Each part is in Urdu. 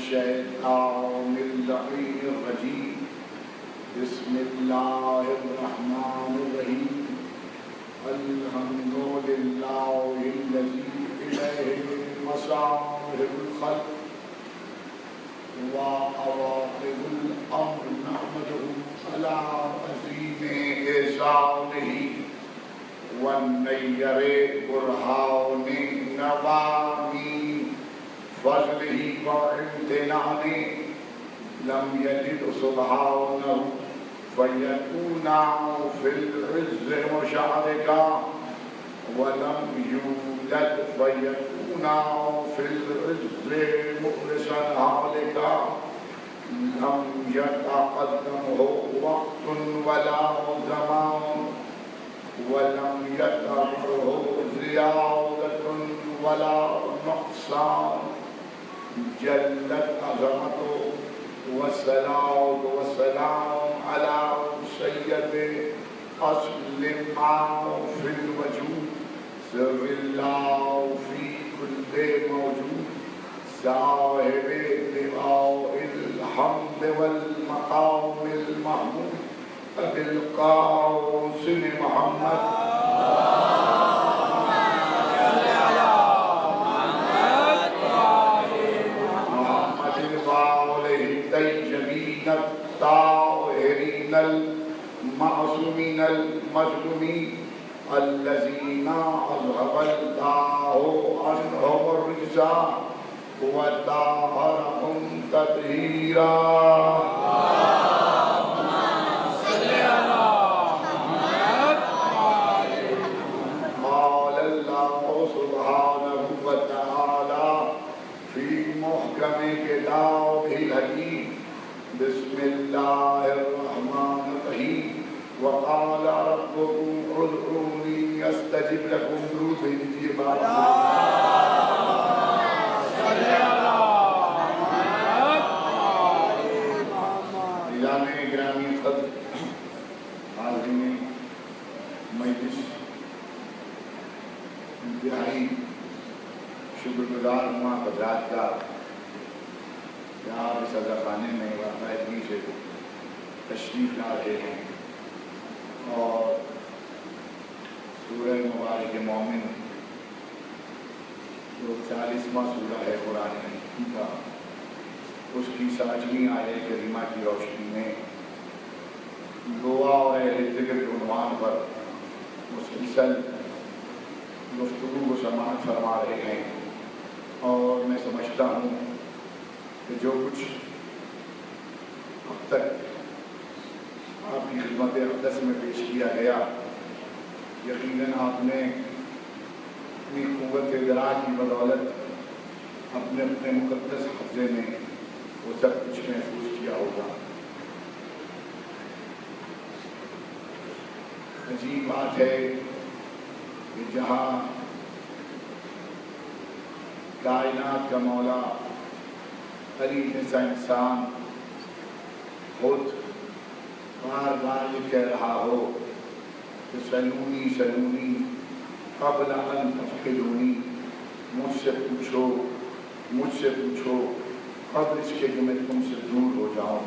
الشیطان اللعین الرجیم بسم اللہ الرحمن الرحیم الحمد للہ الذی الیہ مصائر الخلق وعواقب الامر نحمده علی عظیم احسانہ والنیر برہان نوامی فضلہ وامتنانہ لم یلد سبحانہ فیکونا فی العز مشارکا ولم یولد فیکونا فی العز مخلصا حالکا لم یتقدمہ وقت ولا زمان ولم یتبعہ زیادۃ ولا نقصان جلت عظمتہ والصلاة والسلام على سید اصل ما فی الوجود سر اللہ فی کل موجود صاحب لواء الحمد والمقام المحمود ابی القاسم محمد الطاهرين المعصومين المظلومين الذين أذهب الله عنهم الرجس وطهرهم تطهيرا قال الله سبحانه وتعالى في محكم كتابه الحكيم بسم اللہ الرحمن الرحیم وقال ربكم ادعوني استجب لكم درود بھیجیے بابا نظام گرامی قدر حاضرین مجلس انتہائی شکر گزار ہوں حضرات کا آپ اس عزا خانے میں باقاعدگی سے تشریف لا رہے ہیں اور سورہ مبارک مومن جو 40واں سورہ ہے قرآن حکیم کا اس کی 60ویں آیت کریمہ کی روشنی میں دعا اور اہل ذکر کے عنوان پر مسلسل گفتگو کو سماعت فرما رہے ہیں اور میں سمجھتا ہوں کہ جو کچھ اب تک آپ کی خدمت اقدس میں پیش کیا گیا یقیناً آپ نے اپنی قوت ادراک کی بدولت اپنے اپنے مقدس حفظے میں وہ سب کچھ محفوظ کیا ہوگا۔ عجیب بات ہے کہ جہاں کائنات کا مولا علی جیسا انسان خود بار بار یہ کہہ رہا ہو کہ سلونی سلونی قبل ان تفقدونی، مجھ سے پوچھو قبل اس کے کہ میں تم سے دور ہو جاؤں۔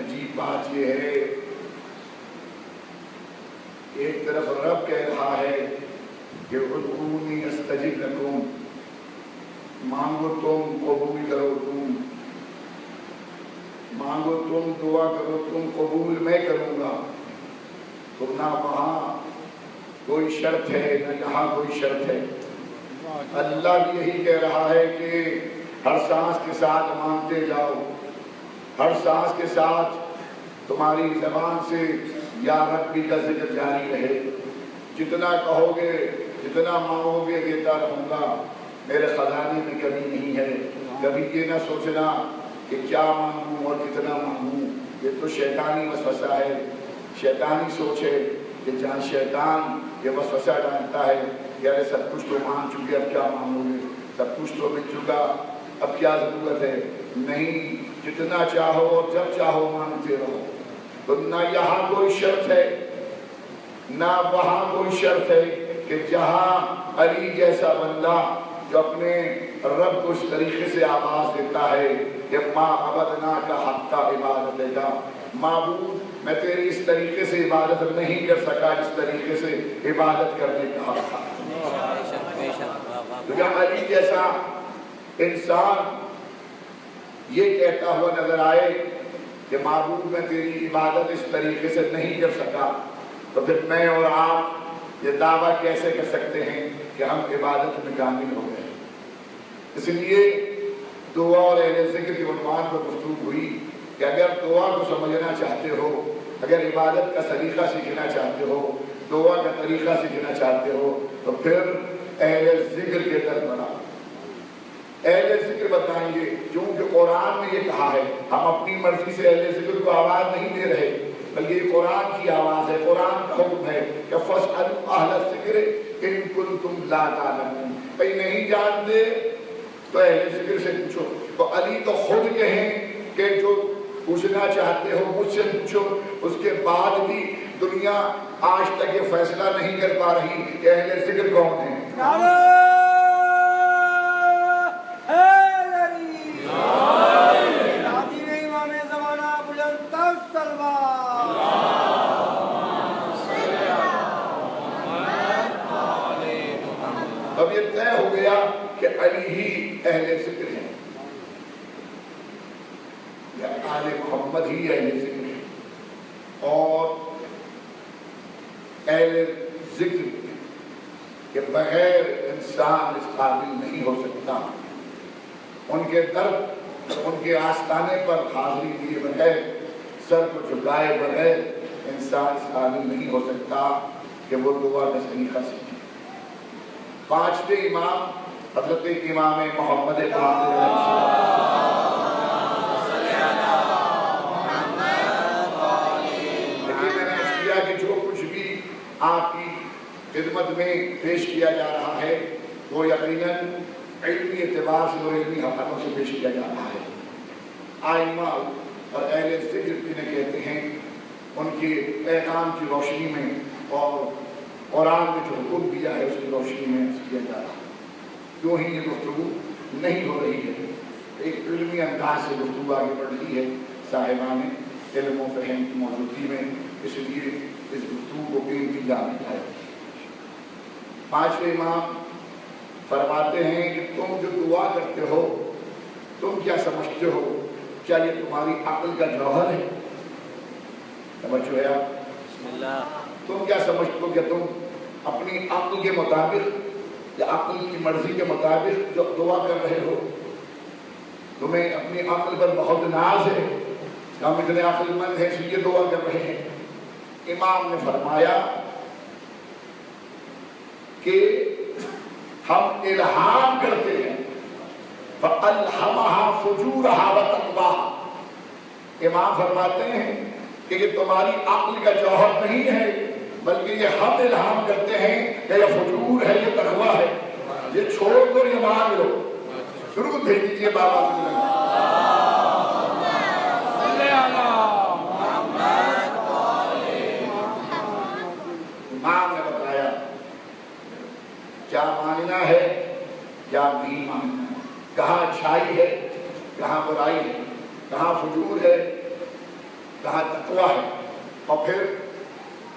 عجیب بات یہ ہے ایک طرف رب کہہ رہا ہے کہ ادعونی استجب لکم، مانگو تم قبول کرو، تم مانگو تم دعا کرو تم قبول میں کروں گا۔ تو نہ وہاں کوئی شرط ہے نہ یہاں کوئی شرط ہے۔ اللہ بھی یہی کہہ رہا ہے کہ ہر سانس کے ساتھ مانگتے جاؤ، ہر سانس کے ساتھ تمہاری زبان سے یا ربی کا ذکر جاری رہے، جتنا کہو گے جتنا مانگو گے دیتا رہوں گا، میرے خزانے میں کمی نہیں ہے۔ کبھی یہ نہ سوچنا کہ کیا مانگوں اور کتنا مانگوں، یہ تو شیطانی وسوسہ ہے، شیطانی سوچ ہے کہ جہاں شیطان یہ وسوسہ ڈالتا ہے کہ ارے سب کچھ تو مانگ چکے اب کیا مانگو گے، سب کچھ تو مل چکا اب کیا ضرورت ہے۔ نہیں، جتنا چاہو اور جب چاہو مانگتے رہو۔ تو نہ یہاں کوئی شرط ہے نہ وہاں کوئی شرط ہے کہ جہاں علی جیسا بندہ جو اپنے رب کو اس طریقے سے آواز دیتا ہے کہ ماں عبدنا کا حق کا عبادت کا معبود میں تیری اس طریقے سے عبادت نہیں کر سکا جس طریقے سے عبادت کرنے کا حق تھا. تو جب علی جیسا انسان یہ کہتا ہوا نظر آئے کہ معبود میں تیری عبادت اس طریقے سے نہیں کر سکا تو پھر میں اور آپ یہ دعویٰ کیسے کر سکتے ہیں کہ ہم عبادت میں کامل ہو گئے. اس لیے دعا اور اہل ذکر کے عنوان پر گفتگو ہوئی کہ اگر دعا کو سمجھنا چاہتے ہو، اگر عبادت کا طریقہ سیکھنا چاہتے ہو، دعا کا طریقہ سیکھنا چاہتے ہو تو پھر اہل ذکر کے در بڑھا. اہل ذکر بتائیں گے کیونکہ قرآن میں یہ کہا ہے. ہم اپنی مرضی سے اہل ذکر کو آواز نہیں دے رہے بلکہ یہ قرآن کی آواز ہے، قرآن کا حکم ہے کہ فَاسْأَلُوا أَهْلَ الذِّكْرِ إِن كُنتُمْ لَا تَعْلَمُونَ. بھئی نہیں جانتے تو اہل ذکر سے پوچھو. تو علی تو خود کہیں کہ جو پوچھنا چاہتے ہو مجھ سے پوچھو. اس کے بعد بھی دنیا آج تک یہ فیصلہ نہیں کر پا رہی کہ اہل ذکر کون ہیں. اب یہ طے ہو گیا کہ علی ہی اہل ذکر ہیں یا آل محمد ہی اہل ذکر ہیں. اور اہل ذکر کے بغیر انسان اس قابل نہیں ہو سکتا. ان کے در ان کے آستانے پر حاضری دیے بغیر، سر کو جھکائے بغیر انسان اس قابل نہیں ہو سکتا کہ وہ دعا کا طریقہ سیکھے. پانچویں امام حضرت امام محمد لیکن میں نے اس کیا کہ جو کچھ بھی آپ کی خدمت میں پیش کیا جا رہا ہے وہ یقیناً علمی اعتبار سے اور علمی حوالوں سے پیش کیا جا رہا ہے. آئمہ اور اہل ذکر جنہیں کہتے ہیں ان کے پیغام کی روشنی میں اور قرآن میں جو حکم دیا ہے اس کی روشنی میں کیا جا رہا ہے. کیوں ہی یہ گفتگو نہیں ہو رہی ہے، ایک علمی انداز سے گفتگو آگے بڑھ رہی ہے صاحبان علم و فہم کی موجودگی میں. اس لیے اس گفتگو کو قیمتی جامع ہے. پانچویں امام فرماتے ہیں کہ تم جو دعا کرتے ہو تم کیا سمجھتے ہو؟ کیا یہ تمہاری عقل کا جوہر ہے؟ توجہ ہے آپ. بسم اللہ. تم کیا سمجھتے ہو کہ تم اپنی عقل کے مطابق یا عقل کی مرضی کے مطابق جو دعا کر رہے ہو؟ تمہیں اپنی عقل پر بہت ناز ہے، ہم اتنے عقل مند ہیں اس لیے دعا کر رہے ہیں. امام نے فرمایا کہ ہم الہام کرتے ہیں فَأَلْحَمَهَا فُجُورَهَا وَتَقْوَاهَا. امام فرماتے ہیں کہ یہ تمہاری عقل کا جوہر نہیں ہے بلکہ یہ ہم الہام کرتے ہیں کہ یہ فجور ہے، یہ تقویٰ ہے. یہ چھوڑ دو، یہ مان لو. شروع بھیج دیجیے بابا سے. امام نے بتایا کیا ماننا ہے کیا نہیں ماننا ہے، کہاں اچھائی ہے کہاں برائی ہے، کہاں فجور ہے کہاں تقویٰ ہے. اور پھر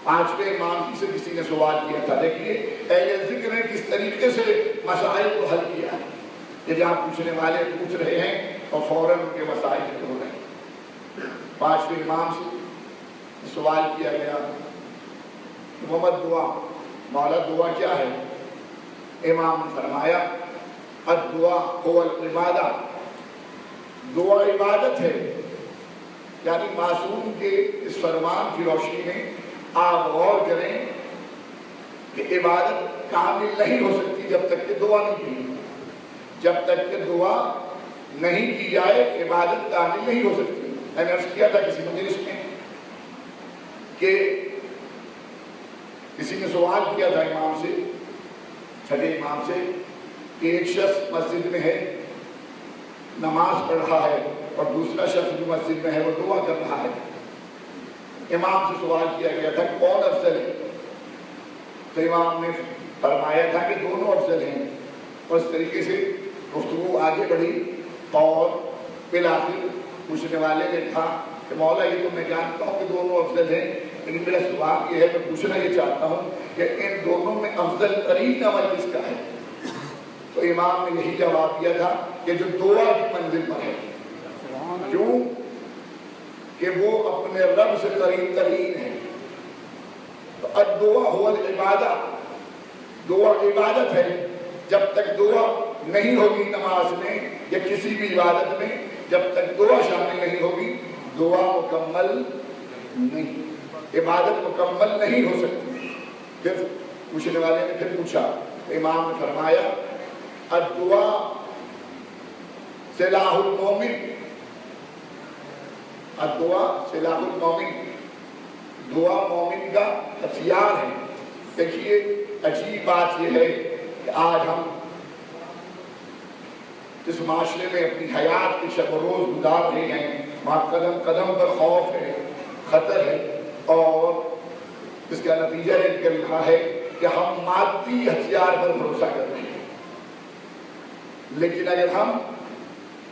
پانچویں امام سے کسی نے سوال کیا تھا. دیکھیے اہل ذکر نے کس طریقے سے مسائل کو حل کیا ہے. یہ جہاں پوچھنے والے پوچھ رہے ہیں اور فوراً ان کے مسائل حل ہو رہے ہیں. پانچویں امام سے سوال کیا گیا محمد دعا مولا دعا کیا ہے؟ امام نے فرمایا الدعا هو العبادہ. دعا عبادت ہے. یعنی معصوم کے اس فرمان کی روشنی میں آپ غور کریں کہ عبادت کامل نہیں ہو سکتی جب تک کہ دعا نہیں کی. جب تک کہ دعا نہیں کی جائے عبادت کامل نہیں ہو سکتی. میں نے عرض کیا تھا کسی مجلس میں کہ کسی نے سوال کیا تھا امام سے، چھٹے امام سے، کہ ایک شخص مسجد میں ہے نماز پڑھ رہا ہے اور دوسرا شخص جو مسجد میں ہے وہ دعا کر رہا ہے. امام سے سوال کیا گیا تھا کون افضل ہے؟ تو امام نے فرمایا تھا کہ دونوں افضل ہیں. اور اس طریقے سے گفتگو آگے بڑھی اور بالآخر پوچھنے والے نے کہا کہ مولا یہ تو میں جانتا ہوں کہ دونوں افضل ہیں، لیکن میرا سوال یہ ہے، میں پوچھنا یہ چاہتا ہوں کہ ان دونوں میں افضل ترین عمل کس کا ہے؟ تو امام نے یہی جواب دیا تھا کہ جو دعا کی منزل پر ہے، کیوں کہ وہ اپنے رب سے قریب ترین ہے۔ تو الدعا هو العبادہ، دعا عبادت ہے۔ جب تک دعا نہیں ہوگی نماز میں یا کسی بھی عبادت میں، جب تک دعا شامل نہیں ہوگی دعا مکمل نہیں، عبادت مکمل نہیں ہو سکتی۔ پھر پوچھنے والے نے پھر پوچھا، امام نے فرمایا الدعا سلاح المومن، الدعا سلاح المومن، دعا مومن کا ہتھیار ہے۔ دیکھیے عجیب بات یہ ہے کہ آج ہم جس معاشرے میں اپنی حیات کی شب و روز گزار رہے ہیں، وہاں قدم قدم پر خوف ہے، خطر ہے، اور اس کا نتیجہ یہ نکل رہا ہے کہ ہم مادی ہتھیار پر بھروسہ کر رہے ہیں۔ لیکن اگر ہم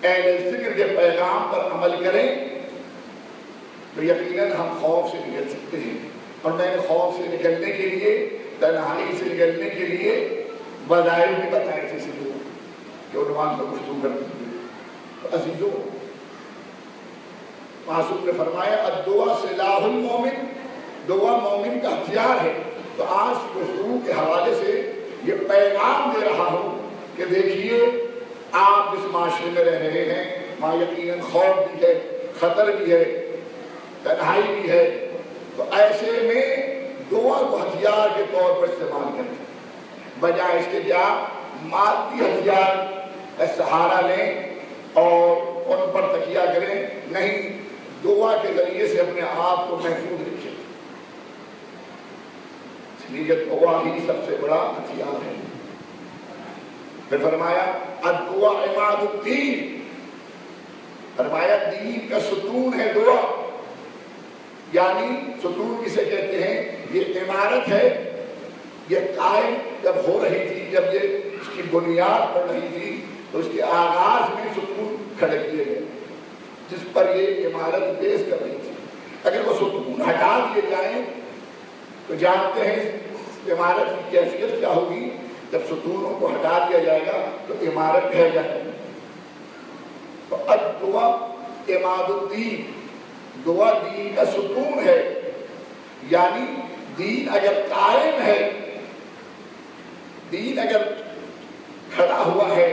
اہل ذکر کے پیغام پر عمل کریں تو یقیناً ہم خوف سے نکل سکتے ہیں۔ اور میں نے خوف سے نکلنے کے لیے، تنہائی سے نکلنے کے لیے وظائف بھی بتائے تھے سکھوں کہ عنوان پر گفتگو کرتے ہوئے۔ تو عزیزوں، معصوم نے فرمایا الدعا سلاح المومن، دعا مومن کا ہتھیار ہے۔ تو آج گفتگو کے حوالے سے یہ پیغام دے رہا ہوں کہ دیکھیے آپ جس معاشرے میں رہ رہے ہیں وہاں یقیناً خوف بھی ہے، خطر بھی ہے، تنہائی بھی ہے، تو ایسے میں دعا کو ہتھیار کے طور پر استعمال کریں، بجائے اس کے کہ آپ مادی ہتھیار کا سہارا لیں اور ان پر تکیہ کریں۔ نہیں، دعا کے ذریعے سے اپنے آپ کو محفوظ رکھیں، اس لیے دعا ہی سب سے بڑا ہتھیار ہے۔ پھر فرمایا الدعا عماد الدین، فرمایا دین کا ستون ہے دعا، یعنی ستون کسے کہتے ہیں؟ یہ عمارت ہے، یہ قائم جب ہو رہی تھی، جب یہ اس کی بنیاد پڑ رہی تھی تو اس کے آغاز میں ستون کھڑے کیے گئے جس پر یہ عمارت بیس کر رہی تھی۔ اگر وہ ستون ہٹا دیے جائیں تو جانتے ہیں عمارت کی کیفیت کیا ہوگی۔ جب ستونوں کو ہٹا دیا جائے گا تو عمارت ڈھہ جائے گی۔ تو الدعا عماد الدین، دعا دین کا ستون ہے، یعنی دین اگر قائم ہے، دین اگر کھڑا ہوا ہے،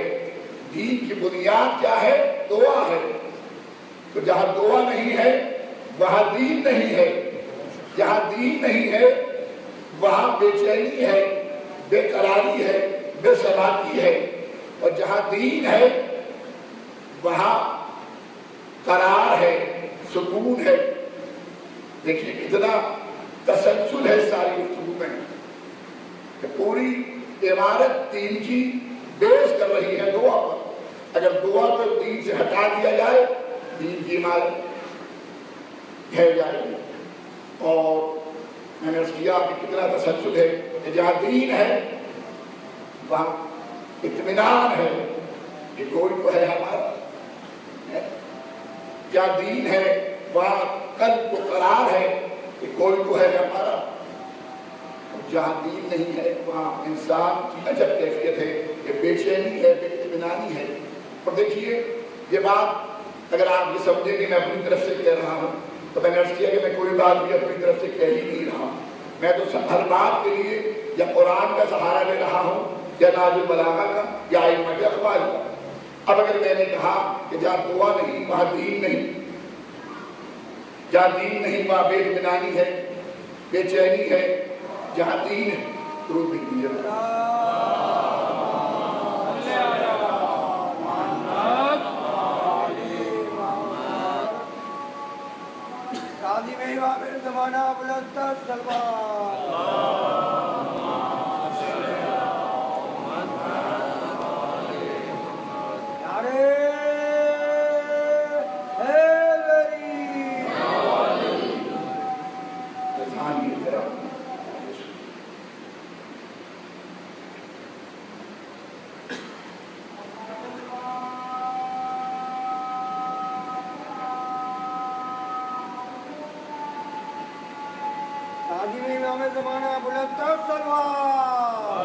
دین کی بنیاد کیا ہے؟ دعا ہے۔ تو جہاں دعا نہیں ہے وہاں دین نہیں ہے، جہاں دین نہیں ہے وہاں بے چینی ہے، بے قراری ہے، بے ثباتی ہے، اور جہاں دین ہے وہاں قرار ہے، سکون ہے۔ دیکھیے کتنا تسلسل ہے ساری گفتگو میں کہ پوری عمارت دین کی بیس کر رہی ہے دعا پر۔ اگر دعا کو دین سے ہٹا دیا جائے دین کی عمارت ڈھہ جائے گی۔ اور میں نے اس کیا کہ کتنا تسلسل ہے کہ جہاں دین ہے وہاں اطمینان ہے کہ کوئی تو ہے ہمارا، جہاں دین ہے وہاں قلب کو قرار ہے کہ کوئی تو ہے ہمارا، جہاں دین نہیں ہے وہاں انسان کی عجب کیفیت ہے کہ بے چینی ہے، بے اطمینانی ہے۔ اور دیکھیے یہ بات اگر آپ یہ سمجھیں کہ میں اپنی طرف سے کہہ رہا ہوں تو میں نے عرض کیا کہ میں کوئی بات بھی اپنی طرف سے کہہ ہی نہیں رہا، میں تو ہر بات کے لیے یا قرآن کا سہارا لے رہا ہوں یا نازل بلاغہ کا یا ائمہ کے اقوال کا۔ اب اگر میں نے کہا کہ جہاں دعا نہیں وہاں دین نہیں، جہاں دین نہیں وہاں بے اطمینانی ہے، بے چینی ہے، جہاں دین ہے درود بھیجیے۔ تعظیم امام زمانہ بلند تر سلوات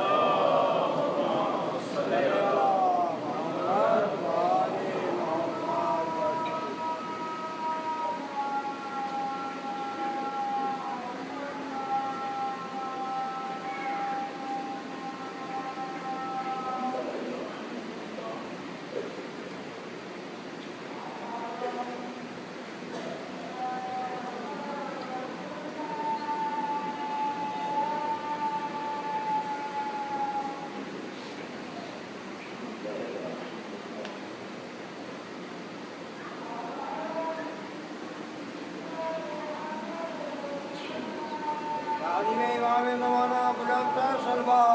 تعظیم امام زمانہ بلند تر سلوات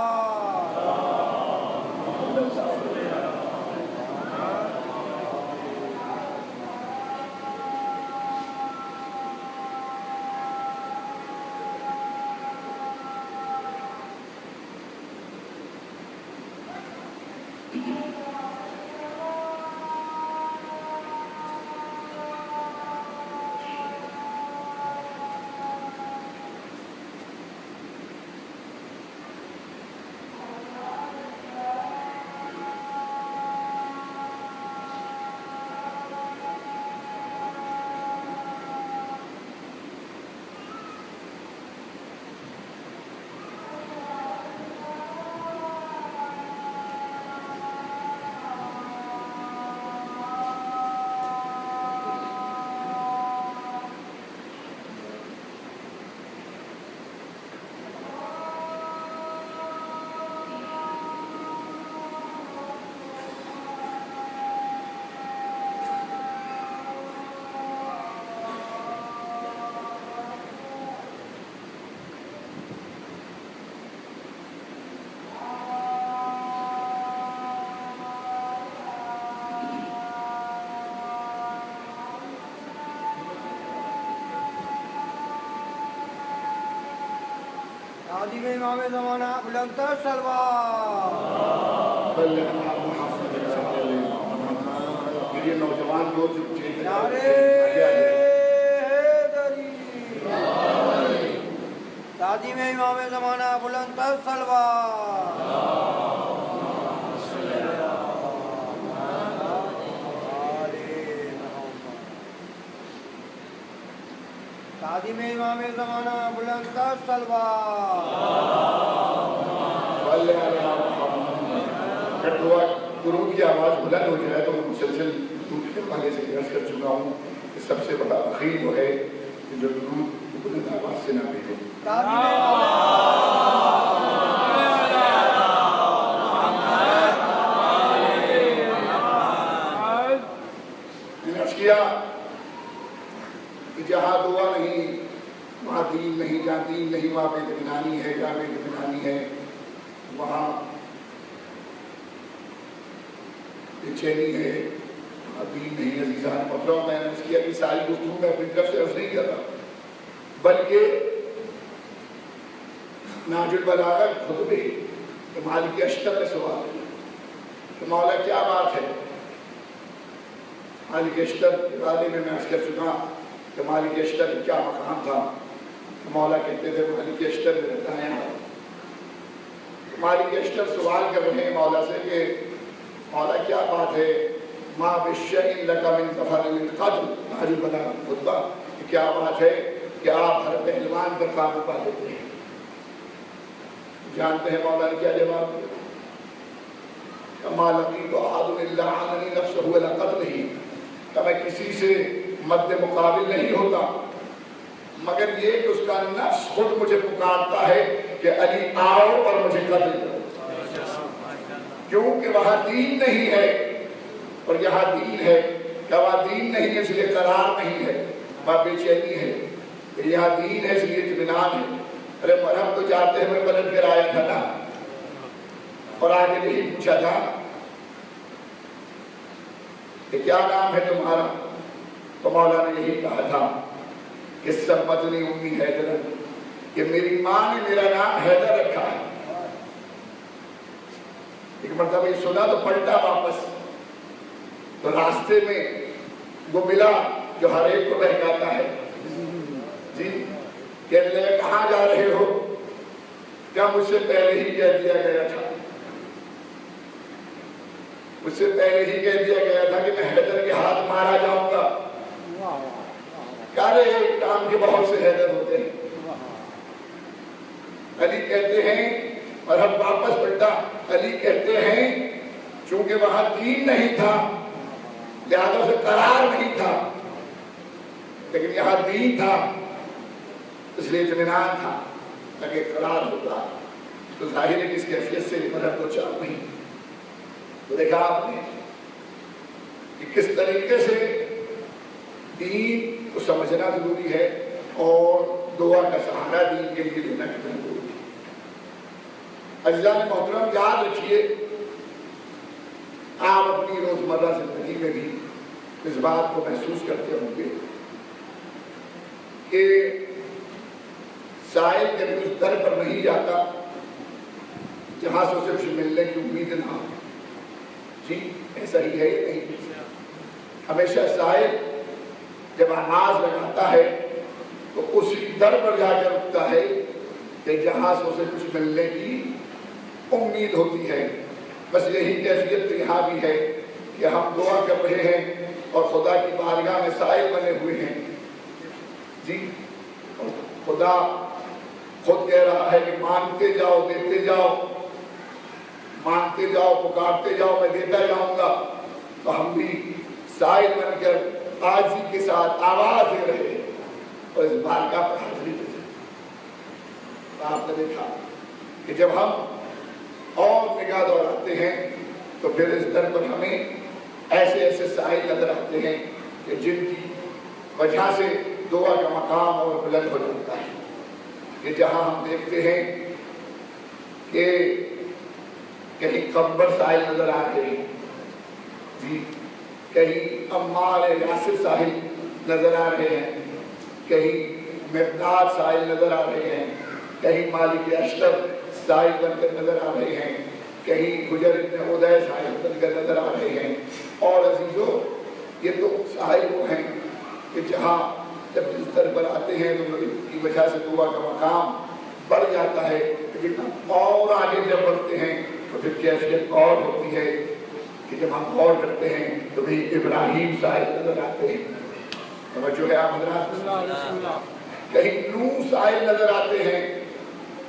تعظیم امام زمانہ بلند تر سلوات میرے نوجوان دوست نعرے حیدری تعظیم امام زمانہ بلند تر سلوات تعظیم امام زمانہ بلند تر سلوات درود کی آواز بلند ہو جائے تو میں مسلسل درود کے حوالے سے عرض کر چکا ہوں کہ سب سے بڑا اخیر وہ ہے کہ جو درود بلند آواز سے نہ بھیجو میں نے عرض کیا کہ جہاں دعا نہیں وہاں دین نہیں، جہاں دین نہیں وہاں بے اطمینانی ہے، جہاں بے اطمینانی ہے وہاں بے چینی ہے، وہاں دین نہیں۔ عزیزان محترم، میں نے اس کیا کہ ساری گفتگو میں اپنی طرف سے عرض نہیں کیا تھا، بلکہ ناج البلاغہ خطبے مالک اشتر نے سوال کیا کہ مولا کیا بات ہے؟ مالک اشتر کے بارے میں عرض کر چکا کہ مالک اشتر کیا مقام تھا۔ مولا کہتے تھے مالک اشتر میں رہتا ہے یہاں۔ مالک اشتر سوال کر رہے ہیں مولا سے کہ مولا کیا بات ہے؟ ما بشیء لک من ظفر القدر، ناج البلاغہ خطبہ، کیا بات ہے کہ آپ ہر پہلوان پر قابو پا لیتے ہیں؟ جانتے ہیں مولا نے کیا جواب دیا؟ ما لقیت احد الا عننی نفسہ ولا قتلہ، کہ میں کسی سے مد مقابل نہیں ہوتا مگر یہ کہ اس کا نفس خود مجھے پکارتا ہے کہ علی آؤ اور مجھے قتل کرو، کیونکہ وہاں دین نہیں ہے اور یہاں دین ہے۔ کہ وہاں دین نہیں ہے اس لیے قرار نہیں ہے، وہاں بے چینی ہے، یہاں دین ہے اس لیے اطمینان ہے۔ ارے مرہم تو جاتے ہوئے پلٹ کر آیا تھا نا، اور آگے یہی پوچھا تھا کہ کیا نام ہے تمہارا؟ تو مولا نے یہی کہا تھا کہ سمجھنی امی حیدر، کہ میری ماں نے میرا نام حیدر رکھا ہے۔ ایک مرتبہ یہ سنا تو پلٹا واپس، تو راستے میں وہ ملا جو ہر ایک کو بہکاتا ہے، جی کہنے لگے کہاں جا رہے کیا مجھ سے پہلے ہی کہہ دیا گیا تھا؟ مجھ سے پہلے ہی کہہ دیا گیا تھا کہ میں حیدر کے ہاتھ مارا جاؤں گا۔ کیا رہے کام کے بہت سے حیدر ہوتے ہیں۔ علی کہتے ہیں، اور ہم واپس پلٹا، علی کہتے ہیں چونکہ وہاں دین نہیں تھا لہذا اسے قرار نہیں تھا، لیکن یہاں دین تھا اس لیے اطمینان تھا، اگر قرار ہوتا تو ظاہر ہے کہ اس کیفیت سے مدد کو چاہ نہیں۔ تو دیکھا آپ نے کہ کس طریقے سے دین کو سمجھنا ضروری ہے اور دعا کا سہارا دین کے لیے لینا کتنا ضروری ہے۔ عزیزان محترم، یاد رکھیے آپ اپنی روزمرہ زندگی میں بھی اس بات کو محسوس کرتے ہوں گے کہ سائل جب اس در پر نہیں جاتا جہاں سے اسے کچھ ملنے کی امید نہ ہو۔ جی ایسا ہی ہے یا نہیں؟ ہمیشہ سائل جب آواز لگاتا ہے تو اسی در پر جا کر رکتا ہے کہ جہاں سے اسے کچھ ملنے کی امید ہوتی ہے۔ بس یہی کیفیت یہاں بھی ہے کہ ہم دعا کر رہے ہیں اور خدا کی بارگاہ میں سائل بنے ہوئے ہیں۔ جی اور خدا خود کہہ رہا ہے کہ مانگتے جاؤ دیتے جاؤ، مانگتے جاؤ پکارتے جاؤ میں دیتا جاؤں گا۔ تو ہم بھی سائل بن کر عاجزی کے ساتھ آواز دے رہے ہیں اور اس بارگاہ پر حاضری دے رہے ہیں۔ آپ نے دیکھا کہ جب ہم اور نگاہ دوڑاتے ہیں تو پھر اس در پر ہمیں ایسے ایسے سائل نظر آتے ہیں کہ جن کی وجہ سے دعا کا مقام اور بلند ہو جاتا ہے۔ کہ جہاں ہم دیکھتے ہیں کہ کہیں قبر سائل نظر آ رہے ہیں، جی کہیں عمار یاسر سائل نظر آ رہے ہیں، کہیں مقداد سائل نظر آ رہے ہیں، کہیں مالک اشرف سائل بن کر نظر آ رہے ہیں، کہیں حجر ابن عدی سائل بن کر نظر آ رہے ہیں۔ اور عزیزو یہ تو سائل وہ ہیں کہ جہاں جب جس در پر آتے ہیں تو ان کی وجہ سے دعا کا مقام بڑھ جاتا ہے، لیکن ہم اور آگے جب بڑھتے ہیں تو پھر کیفیت اور ہوتی ہے کہ جب ہم غور کرتے ہیں تو بھی ابراہیم سائل نظر آتے ہیں۔ توجہ ہے آپ حضرات؟ کہیں نوح سائل نظر آتے ہیں،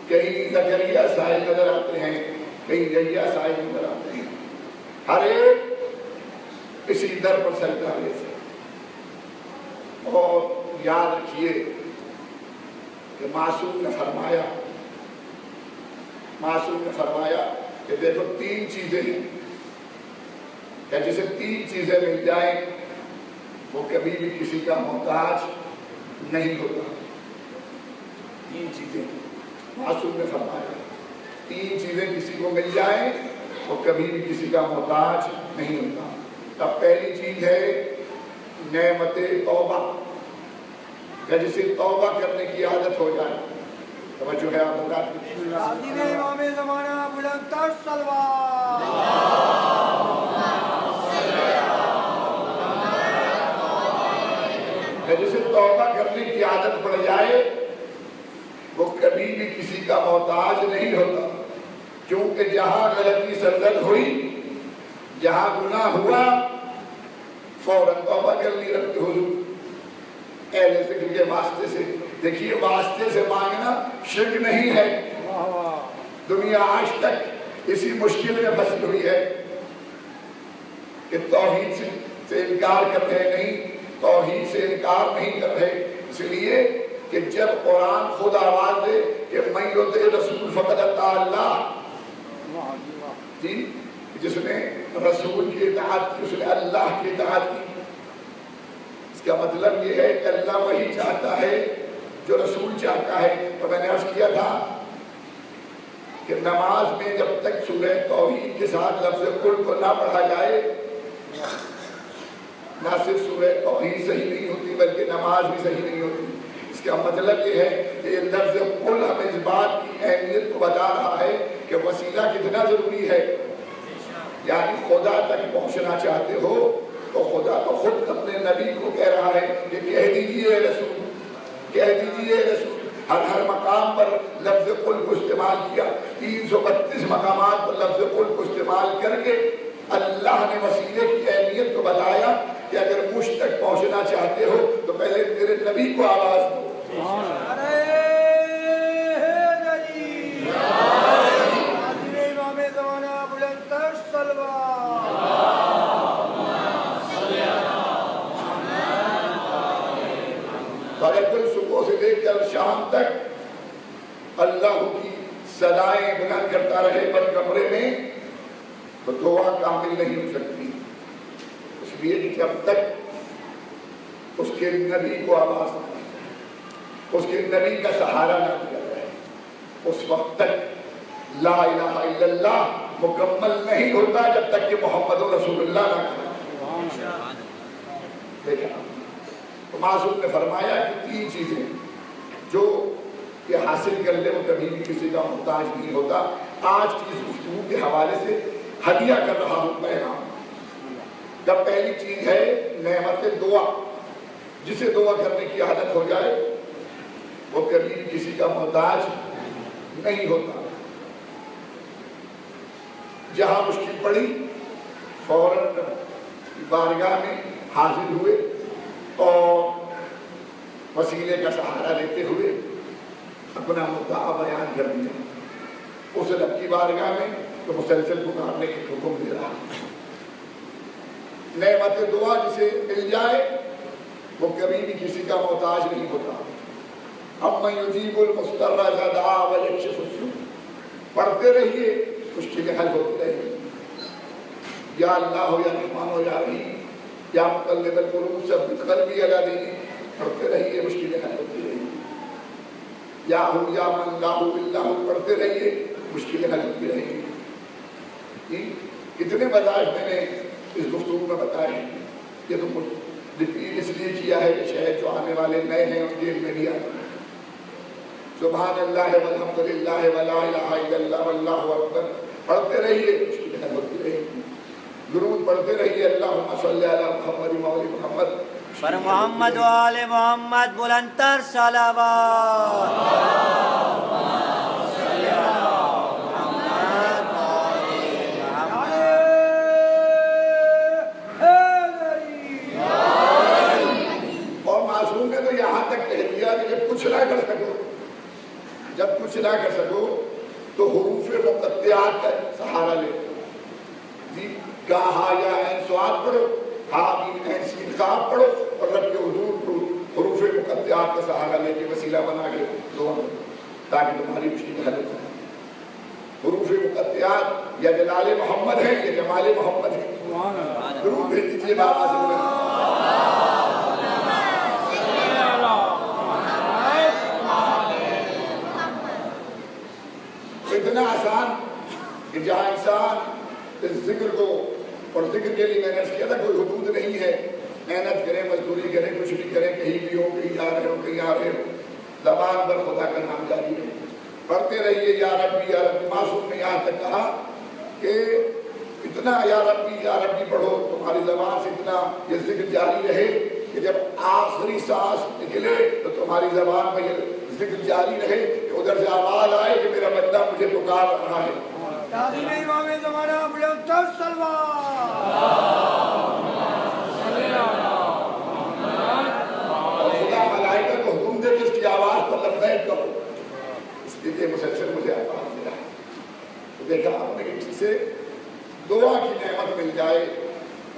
کہیں زکریا سائل نظر آتے ہیں، کہیں یحییٰ سائل نظر آتے ہیں۔ ہر ایک اسی در پر سجدہ ہے۔ اور یاد رکھیے کہ معصوم نے فرمایا کہ دیکھو تین چیزیں ہیں کہ جسے تین چیزیں مل جائیں وہ کبھی بھی کسی کا محتاج نہیں ہوتا۔ تین چیزیں معصوم نے فرمایا، تین چیزیں کسی کو مل جائیں وہ کبھی بھی کسی کا محتاج نہیں ہوتا۔ اب پہلی چیز ہے نعمت توبہ، کہ جسے توبہ کرنے کی عادت ہو جائے۔ توجہ ہے آپ حضرات؟ عظیم امام زمانہ بلند تر سلوات۔ کہ جسے توبہ کرنے کی عادت پڑ جائے وہ کبھی بھی کسی کا محتاج نہیں ہوتا، کیونکہ جہاں غلطی سرزد ہوئی، جہاں گناہ ہوا، فوراً توبہ کر لی رب کے حضور اہل ذکر کے واسطے سے۔ دیکھیے واسطے سے مانگنا شرک نہیں ہے۔ دنیا آج تک اسی مشکل میں پھنسی ہوئی ہے کہ توحید سے انکار کر رہے نہیں، توحید سے انکار نہیں کر رہے، اس لیے کہ جب قرآن خود آواز دے کہ من یطع رسول فقد اطاع اللہ، جی جس نے رسول کی اطاعت کی اس نے اللہ کی اطاعت کی۔ اس کا مطلب یہ ہے کہ اللہ وہی چاہتا ہے جو رسول چاہتا ہے۔ اور میں نے عرض کیا تھا کہ نماز میں جب تک سورہ توحید کے ساتھ لفظ قل کو نہ پڑھا جائے نہ صرف سورہ توحید صحیح نہیں ہوتی بلکہ نماز بھی صحیح نہیں ہوتی۔ اس کا مطلب یہ ہے کہ یہ لفظ قل ہمیں اس بات کی اہمیت کو بتا رہا ہے کہ وسیلہ کتنا ضروری ہے۔ یعنی خدا تک پہنچنا چاہتے ہو تو خدا تو خود اپنے نبی کو کہہ رہا ہے کہ کہہ دیجئے رسول، کہہ دیجئے رسول، ہر مقام پر لفظ قل کو استعمال کیا، 332 مقامات پر لفظ قل کو استعمال کر کے اللہ نے وسیلے کی اہمیت کو بتایا کہ اگر مجھ تک پہنچنا چاہتے ہو تو پہلے میرے نبی کو آواز دو۔ اگر کوئی صبح سے لے کر شام تک اللہ کی صدائیں بلند کرتا رہے بند کمرے میں تو دعا کامل نہیں ہو سکتی، اس لیے کہ جب تک اس کے نبی کو آواز نہ دی، اس کے نبی کا سہارا نہ دیا جائے، اس وقت تک لا الہ الا اللہ مکمل نہیں ہوتا جب تک کہ محمد رسول اللہ نہ کہا۔ دیکھا تو معصوم نے فرمایا کہ 3 چیزیں جو یہ حاصل کر لے وہ کبھی بھی کسی کا محتاج نہیں ہوتا۔ آج کی اس گفتگو کے حوالے سے ہدیہ کر رہا ہوں پیغام۔ جب پہلی چیز ہے نعمت دعا، جسے دعا کرنے کی عادت ہو جائے وہ کبھی بھی کسی کا محتاج نہیں ہوتا۔ جہاں مشکل پڑی فوراً بارگاہ میں حاضر ہوئے اور وسیلے کا سہارا لیتے ہوئے اپنا مدعا بیان کر دیا۔ اس رب کی بارگاہ میں تو مسلسل پکارنے کے حکم دے رہا۔ نعمت دعا جسے مل جائے وہ کبھی بھی کسی کا محتاج نہیں ہوتا۔ امن یجیب المضطر اذا دعا ویکشف السوء، پڑھتے رہیے مشکلیں حل ہوتی رہیں گی۔ یا اللہ یا رحمان ہو یا رحیم یا مقلب القلوب ثبت قلبی علی دینک، پڑھتے رہیے مشکلیں حل ہوتی رہیں گی۔ یا ہو یا من لا ہو الا ہو، پڑھتے رہیے مشکلیں حل ہوتی رہیں گی۔ کتنے مذاہب میں نے اس گفتگو میں بتائے ہیں، یہ تو ریپیٹ اس لیے کیا ہے کہ شاید جو آنے والے نئے ہیں ان کے میں بھی آتے ہیں۔ سبحان اللہ والحمد للہ ولا الہ الا اللہ واللہ اکبر، پڑھتے رہیے مشکلیں حل ہوتی رہیں گی۔ درود پڑھتے رہیے اللہم صلی علی محمد مولی محمد پر محمد و آل محمد بلندتر صلوات۔ کچھ نہ کر سکو تو حروف مقطعات کا سہارا لے جی، کہا یا عین سواد پڑھو، ہا میم عین سین قاف پڑھو اور رب کے حضور کو حروف مقطعات کا سہارا لے کے وسیلہ بنا کے دعا کرو تاکہ تمہاری مشکل حل ہو جائے۔ حروف مقطعات یا جلال محمد ہے یا جمال محمد ہے، درود بھیج دیجیے بابا سے بلند۔ اتنا آسان کہ جہاں انسان اس ذکر کو، اور ذکر کے لیے میں نے کیا تھا کوئی حدود نہیں ہے، محنت کریں، مزدوری کریں، کچھ بھی کریں، کہیں بھی ہو، کہیں جا رہے ہو، کہیں آ رہے ہو، زبان پر خدا کا نام جاری ہے، پڑھتے رہیے یا ربی یا ربی۔ معصوم نے یہاں تک کہا کہ اتنا یا ربی پڑھو، تمہاری زبان سے اتنا یہ ذکر جاری رہے کہ جب آخری سانس نکلے تو تمہاری زبان میں یہ ذکر جاری رہے کہ ادھر سے آواز آئے کہ میرا بندہ مجھے پکار رہا ہے۔ تعظیم امام زمانہ بلندتر صلوات۔ اور خدا ملائکہ کو حکم دے کہ اس کی آواز پر لبیک کرو، اس لیے مسلسل مجھے آواز دے رہا ہے۔ تو دیکھا آپ نے کہ جسے دعا کی نعمت مل جائے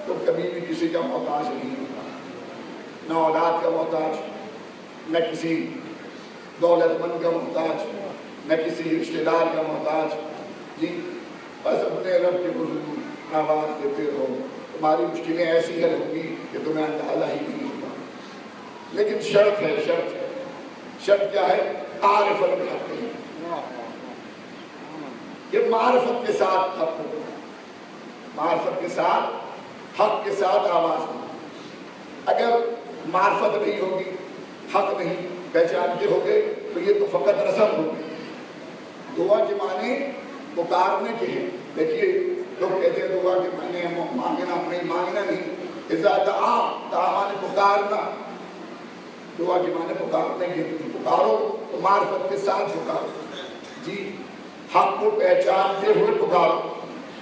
تو کبھی بھی کسی کا محتاج نہیں ہوتا، نہ اولاد کا محتاج، نہ کسی دولت مند کا محتاج، نہ کسی رشتہ دار کا محتاج، جی بس اپنے رب کے حضور آواز دیتے رہو، تمہاری مشکلیں ایسی حل ہوں گی کہ تمہیں اندازہ ہی نہیں ہوگا۔ لیکن شرط ہے، شرط کیا ہے؟ عارف الحق، یہ معرفت کے ساتھ حق ہو، معرفت کے ساتھ حق کے ساتھ آواز ہو۔ اگر معرفت نہیں ہوگی، حق نہیں پہچانتے ہوگے تو یہ تو فقط رسم ہوگی۔ دعا کے معنی پکارنے کے ہیں۔ دیکھیے لوگ کہتے ہیں دعا کے معنی مانگنا، نہیں مانگنا نہیں، اذا دعا معنی پکارنا، دعا کے معنی پکارنے کے ہیں، پکارو تو معرفت کے ساتھ پکارو جی، حق کو پہچانتے ہوئے پکارو.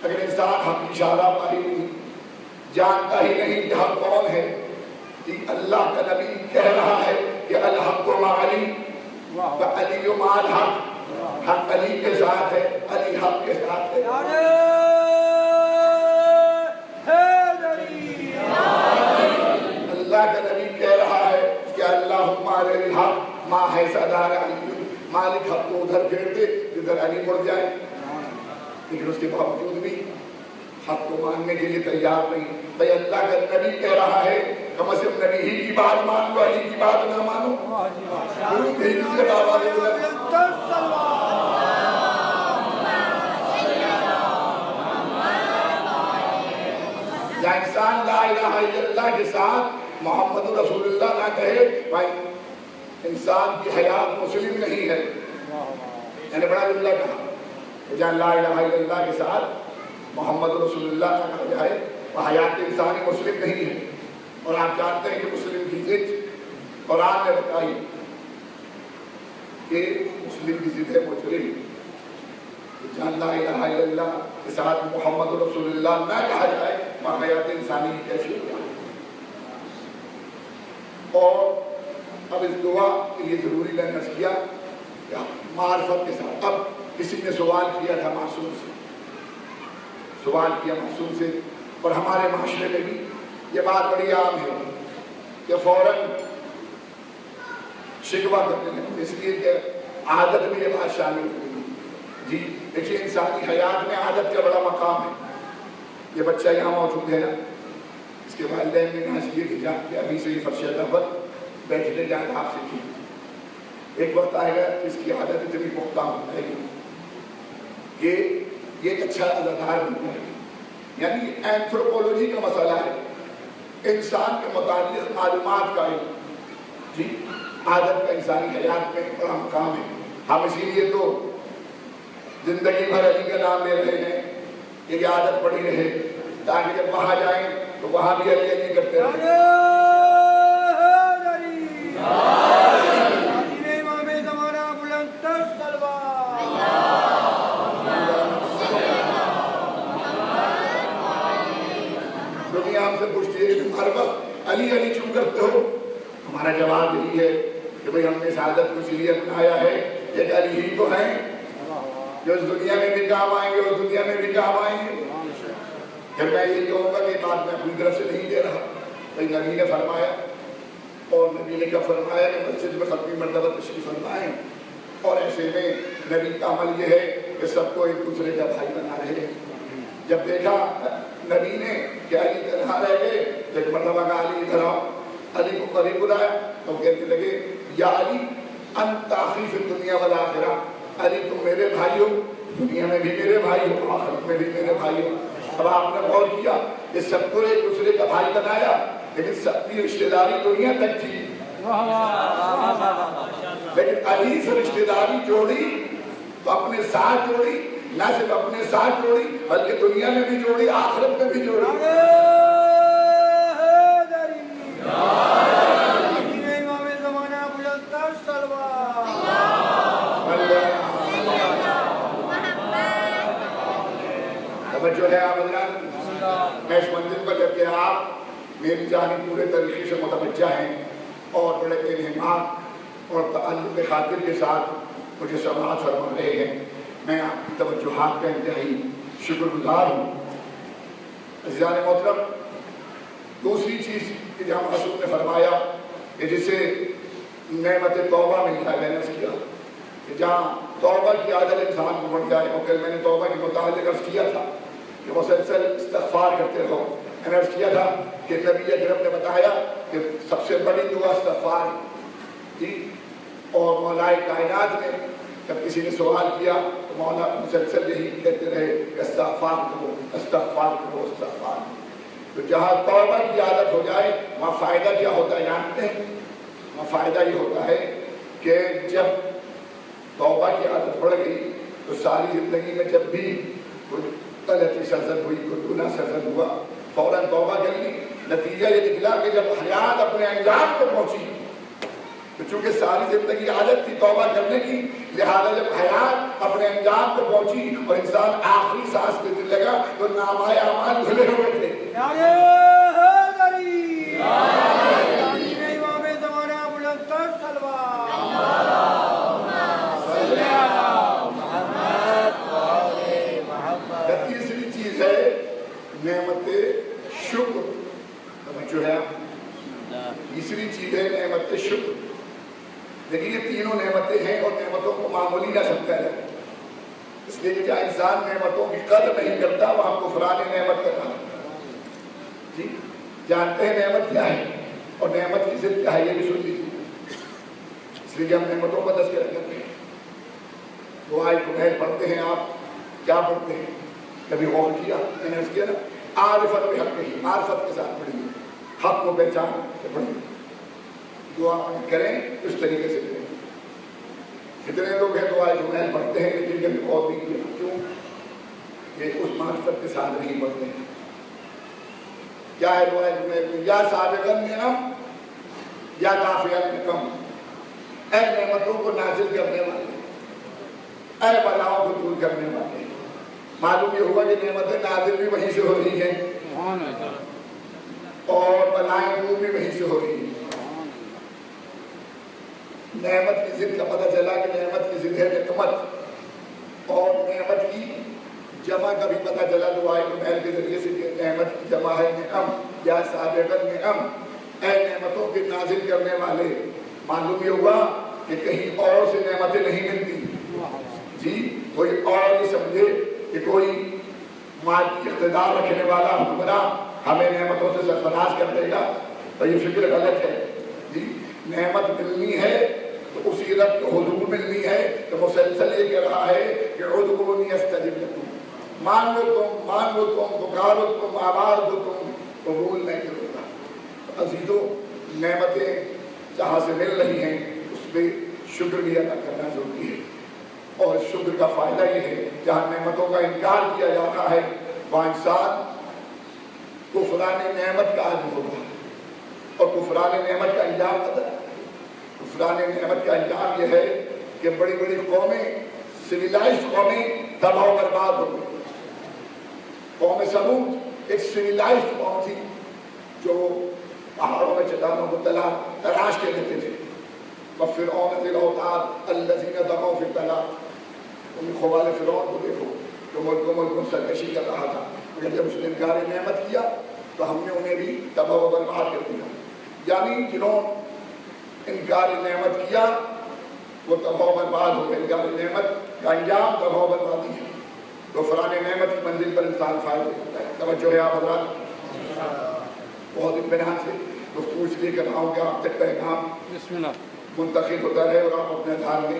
اگر انسان حق کی اشارہ پائی نہیں، جانتا ہی نہیں کہ حق کون ہے، جی اللہ کا نبی کہہ رہا ہے کہ الحق مع علی وعلی مع الحق، حق علی کے ساتھ ہے، علی حق کے ساتھ ہے. اللہ کا نبی کہہ رہا ہے کہ اللہم علی الحق ما حیث دار علی، مالک حق کو ادھر پھیر دے جدھر علی مڑ جائے. لیکن اس کے باوجود بھی حق کو ماننے کے لیے تیار نہیں. بھائی اللہ کا نبی کہہ رہا ہے کم از کم نبی ہی کی بات مان لو، علی کی بات نہ مانو. یا انسان لا الہ الا اللہ کے ساتھ محمد رسول اللہ نہ کہے، بھائی انسان کی حیات مسلم نہیں ہے. یعنی بڑا جملہ کہا، جہاں لا الہ الا اللہ کے ساتھ محمد رسول اللہ نہ کہا جائے وہ حیات انسانی مسلم نہیں ہے. اور آپ جانتے ہیں کہ مسلم کی ضد قرآن نے بتائی کہ مسلم کی ضد ہے مجرم. جہاں لا الہ الا اللہ کے ساتھ محمد رسول اللہ نہ کہا جائے وہ حیات انسانی کیسی ہو جائے. اور اب اس دعا کے لیے ضروری میں نے کیا معرفت کے ساتھ. اب کسی نے سوال کیا تھا معصوم سے، سوال کیا معصوم سے، اور ہمارے معاشرے میں بھی یہ بات بڑی عام ہے کہ فوراً شکوہ کرتے ہیں، اس لیے کہ عادت میں یہ بات شامل ہوئی. جی دیکھیے انسانی حیات میں عادت کا بڑا مقام ہے. یہ بچہ یہاں موجود ہے نا، اس کے والدین نے یہاں سے یہ کیا کہ ابھی سے ہی فرش پر بیٹھنے جائیں آپ سے کی. ایک وقت آئے گا اس کی عادت اتنی پختہ ہو جائے گی کہ یہ ایک اچھا اداکار بن جائے گی. یعنی اینتھروپولوجی کا مسئلہ ہے، انسان کے متعلق معلومات کا علم. جی عادت کا انسانی حیات میں بڑا مقام ہے. ہم اسی لیے تو زندگی بھر علی کا نام لے رہے ہیں کہ یہ عادت پڑی رہے تاکہ جب وہاں جائیں تو وہاں بھی علی علی کرتے رہیں. دنیا ہم سے پوچھتی ہے کہ ہر وقت علی علی کیوں کرتے ہو؟ ہمارا جواب یہی ہے کہ بھئی ہم نے سعادت کو اسی لیے اپنایا ہے کہ علی ہی تو ہیں جو اس دنیا میں بھی کام آئیں گے، اس دنیا میں بھی کام آئیں گے. پھر میں یہی کہوں گا کہ بات میں اپنی طرف سے نہیں دے رہا، بھئی نبی نے فرمایا، اور نبی نے کیا فرمایا کہ مسجد میں ختمی مرتبہ تشریف فرمائیں، اور ایسے میں نبی کا عمل یہ ہے کہ سب کو ایک دوسرے کا بھائی بنا رہے ہیں. جب دیکھا نبی نے کہ علی تنہا رہ گئے تو ایک مرتبہ کہا علی ادھر آؤ، علی کو قریب بلایا تو کہنے لگے یا علی انت اخی فی الدنیا والآخرہ، علی تم میرے بھائی ہو، دنیا میں بھی میرے بھائی ہو، آخرت میں بھی میرے بھائی ہو. اب آپ نے غور کیا کہ سب کو ایک دوسرے کا بھائی بنایا، لیکن سب کی رشتہ داری دنیا تک تھی، لیکن علی سے رشتہ داری جوڑی تو اپنے ساتھ جوڑی، نہ صرف اپنے ساتھ جوڑی بلکہ دنیا میں بھی جوڑی، آخرت میں بھی جوڑی. جو ہے آپ حضرات، میں اس منزل پر جب کہ آپ میری جانب پورے طریقے سے متوجہ ہیں اور بڑے اہتمام اور تعلق خاطر کے ساتھ مجھے سماعت فرما رہے ہیں، میں آپ کی توجہات کا انتہائی شکر گزار ہوں. عزیزان محترم، دوسری چیز کہ جہاں معصوم نے فرمایا کہ جسے نعمت توبہ مل جائے، میں نے اس کیا کہ جہاں توبہ کی عادت انسان کو بڑھ جائے. اور میں نے توبہ کے متعلق عرض کیا تھا کہ مسلسل استغفار کرتے رہو. میں نے عرض کیا تھا کہ نبی اکرم نے بتایا کہ سب سے بڑی دعا استغفار جی. اور مولا کائنات نے جب کسی نے سوال کیا تو مولا مسلسل یہی کہتے رہے کہ استغفار کرو، استغفار کرو، استغفار. تو جہاں توبہ کی عادت ہو جائے وہاں فائدہ کیا ہوتا ہے جانتے ہیں؟ وہاں فائدہ یہ ہوتا ہے کہ جب توبہ کی عادت پڑ گئی تو ساری زندگی میں جب بھی کوئی غلطی سرزد ہوئی، کوئی گناہ سرزد ہوا، فوراً توبہ کر لی. نتیجہ یہ نکلا کہ جب حیات اپنے انجام کو پہنچی تو چونکہ ساری زندگی عادت تھی توبہ کرنے کی، لہذا جب حیات اپنے انجام پہ پہنچی اور انسان آخری سانس لینے لگا تو نامہ اعمال کھلے ہوئے تھے۔ نعرہ حیدری، تعظیم امام زمانہ بلند تر صلوات۔ صلی علی محمد وآل محمد۔ تیسری چیز ہے نعمت شکر، توجہ ہے، تیسری چیز ہے نعمت شکر۔ لیکن یہ تینوں نعمتیں ہیں اور نعمتوں کو معمولی نہ سمجھا جائے، اس لیے کہ جہاں انسان نعمتوں کی قدر نہیں کرتا وہاں کفران نعمت کر رہا ہے۔ جی جانتے ہیں نعمت کیا ہے اور نعمت کی ضد کیا ہے، یہ بھی سن لیجیے، اس لیے کہ ہم نعمتوں کا تذکرہ کرتے ہیں۔ دعائے کمیل پڑھتے ہیں، آپ کیا پڑھتے ہیں؟ کبھی غور کیا؟ میں نے اس کیا نا، عارفت پہ حق نہیں، معرفت کے ساتھ پڑھیے، حق کو پہچان کے پڑھیے، دعا کریں اس طریقے سے کریں۔ کتنے لوگ ہیں دعائے کمیل پڑھتے ہیں لیکن کبھی غور نہیں کیا، کیوں؟ یہ اس معرفت کے ساتھ نہیں پڑھتے ہیں۔ کیا ہے دعائے کمیل میں؟ یا سابقاً نعم یا دافعاً نقم، اے نعمتوں کو نازل کرنے والے، اے بلاؤں کو دور کرنے والے۔ معلوم یہ ہوا کہ نعمتیں نازل بھی وہیں سے ہو رہی ہیں اور بلائیں دور بھی وہیں سے ہو رہی ہیں۔ نعمت کی ضد کا پتہ چلا کہ نعمت کی ضد ہے نقمت، اور نعمت کی جمع کا بھی پتہ چلا دعائے کمیل کے ذریعے سے کہ نعمت کی جمع ہے نعم یا سابقاً نعم، اے نعمتوں کے نازل کرنے والے۔ معلوم یہ ہوا کہ کہیں اور سے نعمتیں نہیں ملتی۔ جی کوئی اور نہیں سمجھے کہ کوئی مادی اقتدار رکھنے والا حکمران ہمیں نعمتوں سے سرفراز کر دے گا، تو یہ فکر غلط ہے۔ جی نعمت ملنی ہے تو اسی رب کو حضور ملنی ہے، تو مسلسل یہ کہہ رہا ہے کہ ادعونی استجب لکم، مانگو تم پکارو تم، آواز دو تم، قبول نہیں کرے گا۔ عزیزو نعمتیں جہاں سے مل رہی ہیں اس پہ شکر بھی ادا کرنا ضروری ہے، اور شکر کا فائدہ یہ ہے جہاں نعمتوں کا انکار کیا جا رہا ہے وہاں انسان کفران نعمت کا عادی ہوگا، اور کفران نعمت کا انجام پتہ ہے؟ کفران نعمت کا انجام یہ ہے کہ بڑی بڑی قومیں، سویلائزڈ قومیں تباہ و برباد ہو گئی۔ قوم سمود ایک سویلائزڈ قوم تھی جو پہاڑوں میں چٹانوں کو تلاش کے رہتے تھے۔ وَفِرْعَوْنَ ذِي الْأَوْتَادِ الَّذِينَ طَغَوْا فِي الْبِلَادِ، ان خوال فرعون کو دیکھو جو ملکوں سرکشی کر رہا تھا، مگر جب اس نے انکار نعمت کیا تو ہم نے انہیں بھی تباہ و برباد کر دیا۔ یعنی جنہوں انکار نعمت کیا وہ تباہ و برباد ہو گئے۔ انکار نعمت کا انجام تباہ و بربادی ہے۔ تو فران نعمت کی منزل پر انسان فائدہ کرتا ہے۔ توجہ ہے آپ حضرات، بہت اطمینان سے گفتگو اس لیے کر رہا ہوں کہ آپ تک پیغام منتقل ہوتا رہے اور آپ اپنے دھیان میں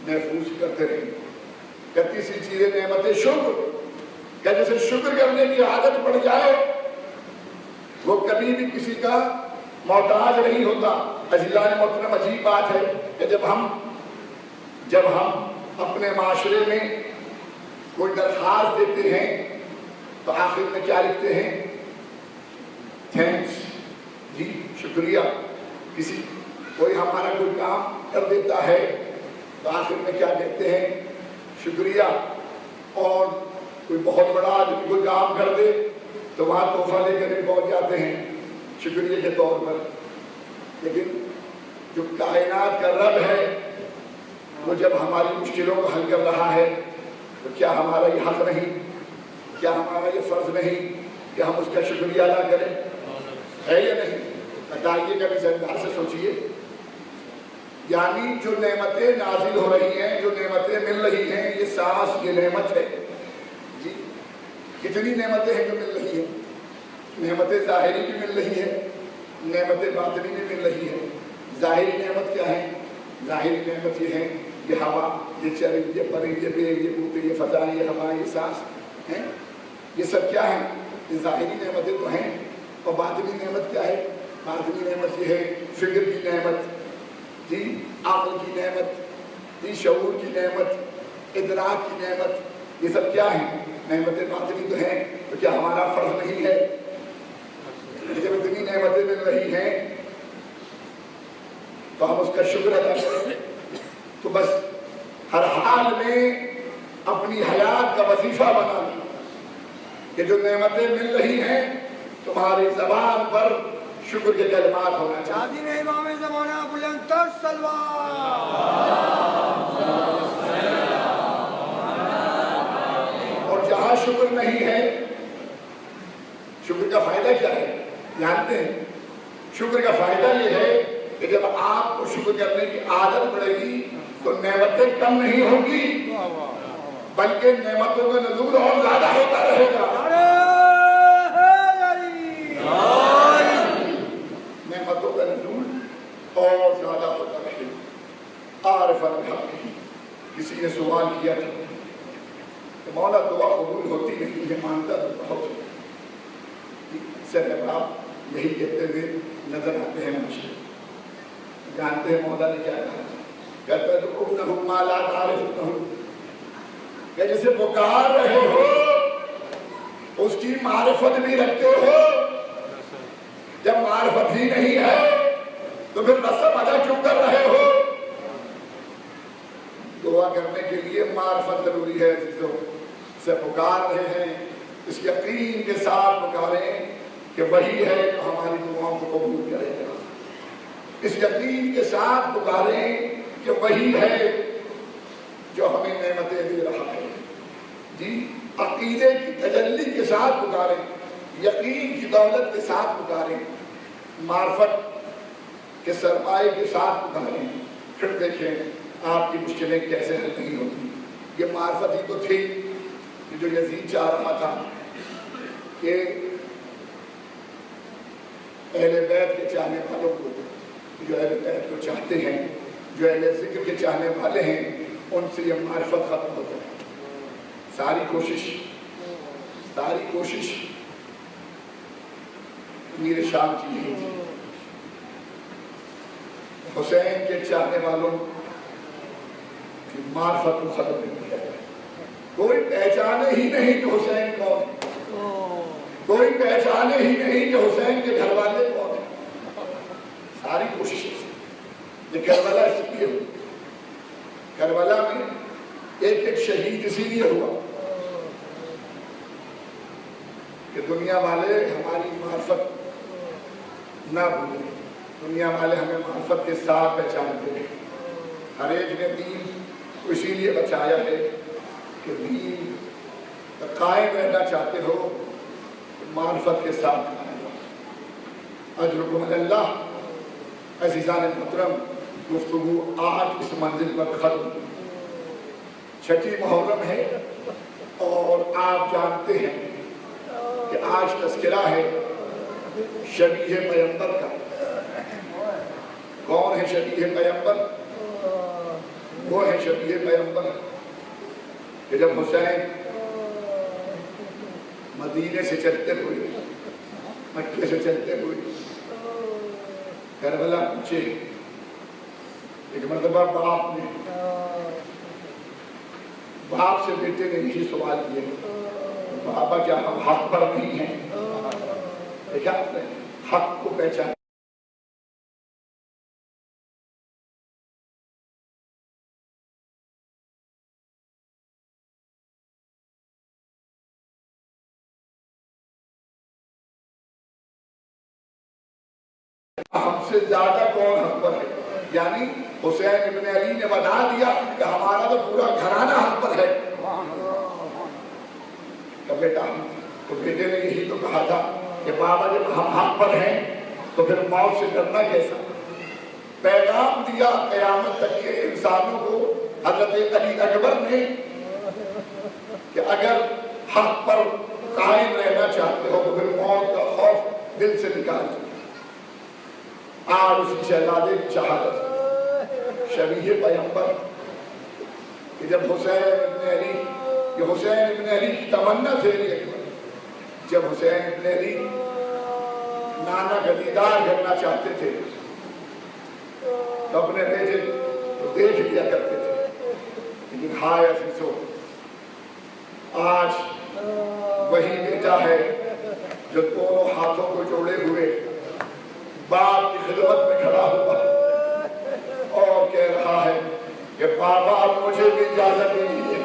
محفوظ کرتے رہیں۔ کہ تیسری چیز ہے نعمت شکر، کہ جیسے شکر کرنے کی عادت پڑ جائے وہ کبھی بھی کسی کا محتاج نہیں ہوتا۔ عزیزان محترم، عجیب بات ہے کہ جب ہم اپنے معاشرے میں کوئی درخواست دیتے ہیں تو آخر میں کیا لکھتے ہیں؟ تھینکس، جی شکریہ۔ کوئی ہمارا کوئی کام کر دیتا ہے تو آخر میں کیا کہتے ہیں؟ شکریہ۔ اور کوئی بہت بڑا آدمی کوئی کام کر دے تو وہاں تحفہ لے کر پہنچ جاتے ہیں شکریہ کے طور پر۔ لیکن جو کائنات کا رب ہے وہ جب ہماری مشکلوں کو حل کر رہا ہے تو کیا ہمارا یہ حق نہیں، کیا ہمارا یہ فرض نہیں کہ ہم اس کا شکریہ ادا کریں؟ ہے یا نہیں؟ بتائیے، کبھی زندہ سے سوچئے۔ یعنی جو نعمتیں نازل ہو رہی ہیں، جو نعمتیں مل رہی ہیں، یہ سانس یہ نعمت ہے۔ جی کتنی نعمتیں ہیں جو مل رہی ہیں؟ نعمتیں ظاہری بھی مل رہی ہیں، نعمتیں باطنی بھی مل رہی ہیں۔ ظاہری نعمت کیا ہے؟ ظاہری نعمت یہ ہے، یہ ہوا، یہ چرند، یہ پرند، یہ بیل، یہ بوٹے، یہ فضائیں، یہ ہوائیں، یہ سانس ہیں، یہ سب کیا ہے؟ یہ ظاہری نعمتیں تو ہیں۔ اور باطنی نعمت کیا ہے؟ باطنی نعمت یہ ہے فکر کی نعمت، جی عقل کی نعمت، جی شعور کی نعمت، ادراک کی نعمت، یہ سب کیا ہیں؟ نعمتیں باطنی تو ہیں۔ تو کیا ہمارا فرض نہیں ہے جب اتنی نعمتیں مل رہی ہیں تو تو ہم اس کا شکر ادا کریں. تو بس ہر حال میں اپنی حیات کا وظیفہ بنا لیں کہ جو نعمتیں مل رہی ہیں تمہاری زبان پر شکر کے کلمات ہونا چاہیے. تعظیم امام زمانہ بلند تر صلوات. اور جہاں شکر نہیں ہے، شکر کا فائدہ کیا ہے جانتے ہیں؟ شکر کا فائدہ یہ ہے کہ جب آپ کو شکر کرنے کی عادت پڑے گی تو نعمتیں کم نہیں ہوگی بلکہ نعمتوں کا نزول اور زیادہ ہوتا رہے گا. نعمتوں کا نزول اور زیادہ ہوتا رہے گا. عارف الحق کسی نے سوال کیا تھا کہ مولا دعا قبول ہوتی نہیں ہے، مانتا تو بہت صاحب آپ یہی کہتے ہوئے نظر آتے ہیں. ماشاء جانتے ہیں مولا نے کیا کہا؟ کہتا ہے تو انہم ما لا تعرفونہم، کہ جسے پکار رہے ہو اس کی معرفت بھی رکھتے ہو. جب معرفت ہی نہیں ہے تو پھر رسم ادا کیوں کر رہے ہو؟ دعا کرنے کے لیے معرفت ضروری ہے. جسے پکار رہے ہیں اس یقین کے ساتھ پکاریں کہ وہی ہے تو ہماری دعاؤں کو قبول کرے گا. اس یقین کے ساتھ پکاریں کہ وہی ہے جو ہمیں نعمتیں دے رہا ہے. جی عقیدے کی تجلی کے ساتھ پکاریں، یقین کی دولت کے ساتھ پکاریں، معرفت کے سرمائے کے ساتھ پکاریں. پھر دیکھیں آپ کی مشکلیں کیسے حل نہیں ہوتی. یہ معرفت ہی تو تھی کہ جو یزید چاہ رہا تھا کہ اہل بیت کے چاہنے والوں کو، جو اہل بیت کو چاہتے ہیں، جو اہل ذکر کے چاہنے والے ہیں، ان سے یہ معرفت ختم ہو جائے. ساری کوشش میر شام کی یہی تھی. حسین کے چاہنے والوں کی معرفت کو ختم نہیں کیا. کوئی پہچانے ہی نہیں کہ حسین کون ہے، کوئی پہچانے ہی نہیں کہ حسین کے گھر والے کون ہیں. ساری کوششیں یہ کربلا اس لیے ہوئی. کربلا میں ایک ایک شہید اسی لیے ہوا کہ دنیا والے ہماری معرفت نہ بھولیں. دنیا والے ہمیں معرفت کے ساتھ پہچانتے ہیں. ہر ایک نے دین کو اسی لیے بچایا ہے کہ دین قائم رہنا چاہتے ہو تو معرفت کے ساتھ قائم رہو. اجرکم اللہ. عزیزان محترم، گفتگو آج اس منزل پر ختم. چھٹی محرم ہے اور آپ جانتے ہیں کہ آج تذکرہ ہے شبیہ پیغمبر کا. کون ہے شبیہ پیغمبر؟ وہ ہے شبیہ پیغمبر کہ جب حسین مدینے سے چلتے ہوئے، مکے سے چلتے ہوئے کربلا پہنچے، ایک مرتبہ باپ سے بیٹے نے یہی سوال کیا، بابا کیا ہم حق پر نہیں ہیں؟ دیکھا آپ نے حق کو پہچانا. ہم سے زیادہ کون حق پر ہے؟ یعنی حسین ابن علی نے بتا دیا کہ ہمارا تو پورا گھرانہ حق پر ہے. تو بیٹا تو بیٹے نے یہی تو کہا تھا کہ بابا جب ہم حق پر ہیں تو پھر موت سے ڈرنا کیسا. پیغام دیا قیامت تک کے انسانوں کو حضرت علی اکبر نے کہ اگر حق پر قائم رہنا چاہتے ہو تو پھر موت کا خوف دل سے نکال دو. آج اسی شہزادے کی شہادت شبیہ پیغمبر کہ جب حسین ابن علی، یہ حسین ابن علی کی تمنا تھے، جب حسین ابن علی نانا کا دیدار کرنا چاہتے تھے تو اپنے بیٹے کو دیکھ لیا کرتے تھے. لیکن ہائے عزیزو، آج وہی بیٹا ہے جو دونوں ہاتھوں کو جوڑے ہوئے باپ کی خدمت میں کھڑا ہوا کہہ رہا ہے کہ بابا اب مجھے بھی اجازت دیجیے،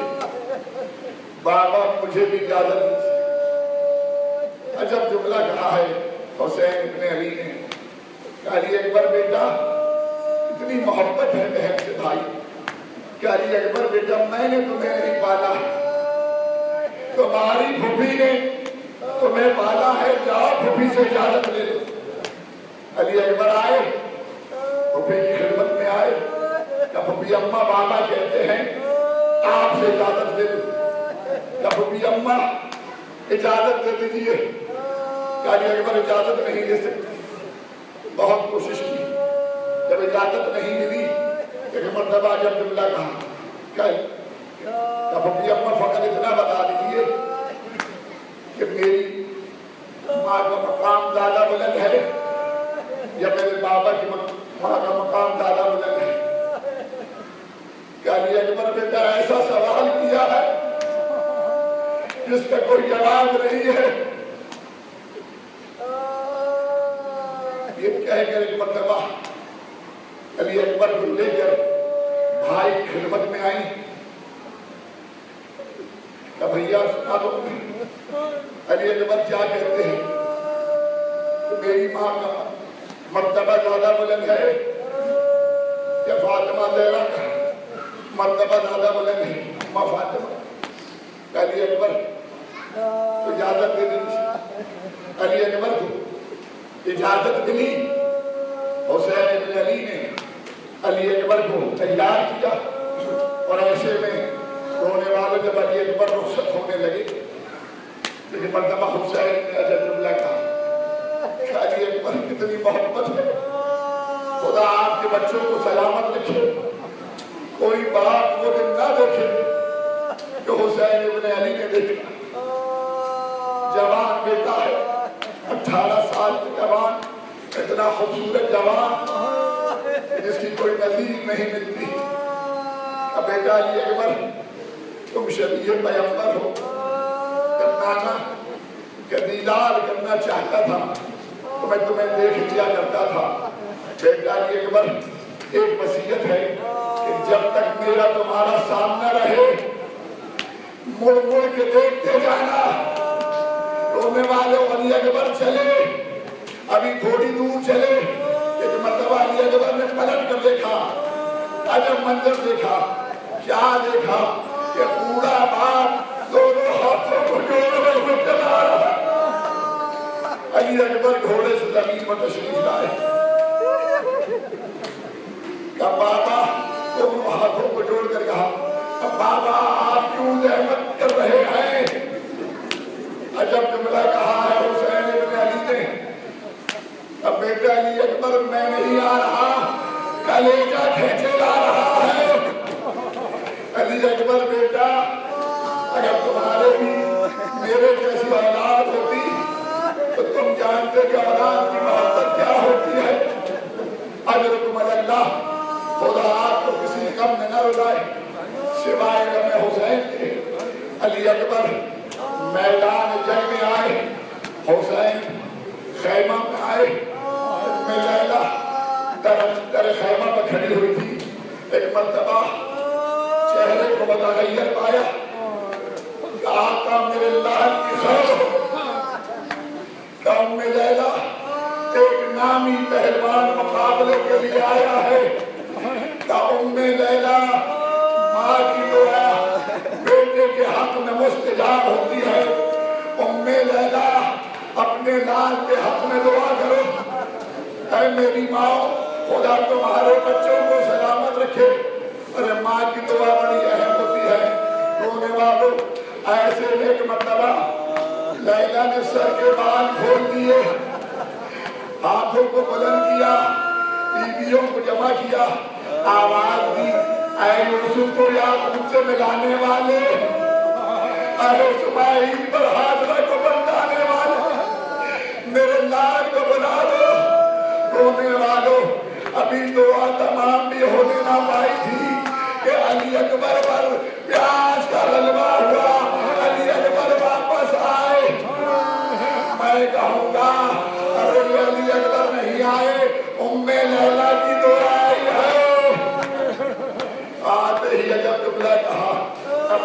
بابا مجھے بھی اجازت دیجیے۔ عجب جملہ کہا ہے حسین ابن علی نے کہ علی اکبر بیٹا، اتنی محبت ہے بہن سے بھائی کہ علی اکبر بیٹا میں نے تمہیں نہیں پالا، تمہاری پھوپھی نے تمہیں پالا ہے، جاؤ پھوپھی سے اجازت لے لو۔ علی اکبر آئے، پھوپھی کی خدمت میں آئے کہ پھوپھی اماں بابا کہتے ہیں آپ سے اجازت لے لو۔ کہ پھوپھی اماں اجازت دے دیجیے۔ کہ علی اکبر اجازت نہیں دے سکتے، بہت کوشش کی، جب اجازت نہیں ملی ایک مرتبہ جب جملہ کہا کہ پھوپھی اماں فقط اتنا بتا دیجیے کہ میری ماں کا مقام زیادہ بلند ہے یا میرے بابا کی ماں کا مقام زیادہ بلند ہے۔ کہ علی اکبر بیٹا ایسا سوال کیا ہے جس کا کوئی جواب نہیں ہے۔ یہ کہہ کر ایک مرتبہ علی اکبر کو لے کر بھائی کی خدمت میں آئی کہ بھیا سنا دو علی اکبر کیا کہتے ہیں کہ میری ماں کا مرتبہ زیادہ بلند ہے یا فاطمہ زہرا کا مرتبہ زیادہ بلند ہے، اماں فاطمہ۔ علی اکبر تو اجازت دے دیجیے۔ علی اکبر کو اجازت ملی، حسین ابن علی نے علی اکبر کو تیار کیا، اور ایسے میں رونے والے جب علی اکبر رخصت ہونے لگے لیکن مرتبہ حسین نے عجب جملہ کہا کہ علی اکبر کتنی محبت ہے، خدا آپ کے بچوں کو سلامت رکھے، کوئی باپ وہ دن نہ دیکھے کہ حسین ابن علی نے دیکھا جوان بیٹا ہے، 18 سال کے جوان، اتنا خوبصورت جوان جس کی کوئی نظیر نہیں ملتی۔ اب بیٹا علی اکبر تم شبیہ پیغمبر ہو، نانا کہ دیدار کرنا چاہتا تھا تو میں تمہیں دیکھ لیا کرتا تھا۔ بیٹا علی اکبر ایک وصیت ہے کہ جب تک میرا تمہارا سامنا رہے مڑ مڑ کے دیکھتے جانا۔ رونے والے علی اکبر چلے، ابھی تھوڑی دور چلے، ایک مرتبہ علی اکبر نے پلٹ کر دیکھا، عجب منظر دیکھا، کیا دیکھا کہ بوڑھا باپ دونوں ہاتھوں کو جوڑے ہوئے چلا رہا۔ علی اکبر گھوڑے سے زمین پر تشریف لائے کہ بابا دونوں ہاتھوں کو جوڑ کر کہا بابا آپ کیوں زحمت کر رہے ہیں؟ عجب جملہ کہا ہے حسین ابن علی نے، اب بیٹا علی اکبر میں نہیں آ رہا، کلیجہ کھینچے لا رہا ہے۔ علی اکبر بیٹا اگر تمہارے بھی میرے جیسی اولاد ہوتی تو تم جانتے کہ اولاد کی محبت کیا ہوتی ہے۔ اجرکم اللہ، خدا آپ کو کسی غم میں نہ رلائے سوائے غم حسین کے۔ علی اکبر میدان جنگ میں آئے، حسین خیمہ میں آئے، میں لیلا در خیمہ پر کھڑی ہوئی تھی، ایک مرتبہ چہرے کو متغیر پایا کہ آقا میرے لال کی خیر ہو۔ کہ ام لیلا ایک نامی پہلوان مقابلے کے لیے آیا ہے۔ کہ ام لیلا ماں کی دعا بیٹے کے حق میں مستجاب ہوتی ہے، ام لیلا اپنے لال کے حق میں دعا کرو، اے میری ماں خدا تمہارے بچوں کو سلامت رکھے۔ ارے ماں کی دعا بڑی اہم ہوتی ہے۔ رونے والوں ایسے ایک مرتبہ لیلا نے سر کے بال کھول دیے، ہاتھوں کو بلند کیا، بیویوں کو جمع کیا، آواز دی اے یوسف کو یعقوب سے ملانے والے، اے اسماعیل پر ہاجرہ کو بندانے والے، میرے لال کو بنا دو۔ رونے والوں ابھی دعا تمام بھی ہونے نہ پائی تھی کہ علی اکبر پر پیاس کا غلبہ ہوا، علی اکبر واپس آئے۔ میں کہوں گا ارے علی اکبر نہیں آئے، ام لیلا کی دعا آئی ہے۔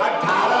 18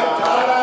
18